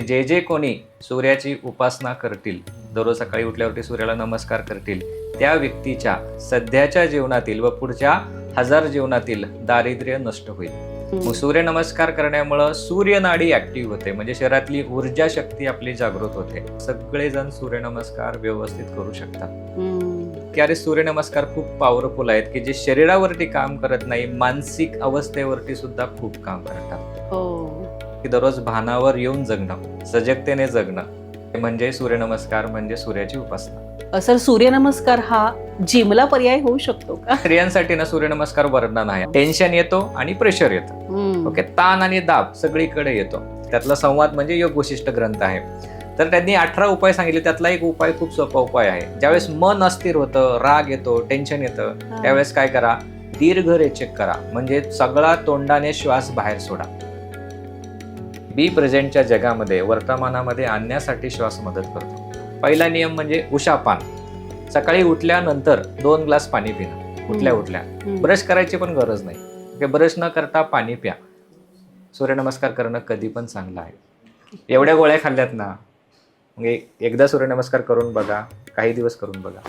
जे जे कोणी सूर्याची उपासना करतील, दररोज सकाळी उठल्यावरती सूर्याला नमस्कार करतील, त्या व्यक्तीच्या सध्याच्या जीवनातील व पुढच्या 1000 जीवनातील दारिद्र्य नष्ट होईल. मग सूर्यनमस्कार करण्यामुळं सूर्यनाडी ऍक्टिव्ह होते, म्हणजे शरीरातली ऊर्जा शक्ती आपली जागृत होते. सगळेजण सूर्यनमस्कार व्यवस्थित करू शकतात. की अरे सूर्यनमस्कार खूप पॉवरफुल आहेत, की जे शरीरावरती काम करत नाही, मानसिक अवस्थेवरती सुद्धा खूप काम करतात. की दररोज भानावर येऊन जगणं, सजगतेने जगणं म्हणजे सूर्यनमस्कार, म्हणजे सूर्याची उपासना. सर, सूर्यनमस्कार हा जिमला पर्याय होऊ शकतो का? स्त्रियांसाठी ना सूर्यनमस्कार वरदान आहे. टेन्शन येतो आणि प्रेशर येतं. ओके, ताण आणि दाब सगळीकडे येतो. त्यातला संवाद म्हणजे योग वशिष्ठ ग्रंथ आहे. तर त्यांनी 18 उपाय सांगितले. त्यातला एक उपाय खूप सोपा उपाय आहे. ज्यावेळेस मन अस्थिर होतं, राग येतो, टेन्शन येतं, त्यावेळेस काय करा, दीर्घ रेचक करा, म्हणजे सगळा तोंडाने श्वास बाहेर सोडा. बी प्रेझेंटच्या जगामध्ये वर्तमानामध्ये आणण्यासाठी श्वास मदत करतो. पहिला नियम म्हणजे उषापान. सकाळी उठल्यानंतर 2 ग्लास पाणी पिणं. उठल्या ब्रश करायची पण गरज नाही. ब्रश न करता पाणी प्या. सूर्यनमस्कार करणं कधी पण चांगलं आहे. एवढ्या गोळ्या खाल्ल्यात ना, म्हणजे एकदा सूर्यनमस्कार करून बघा, काही दिवस करून बघा.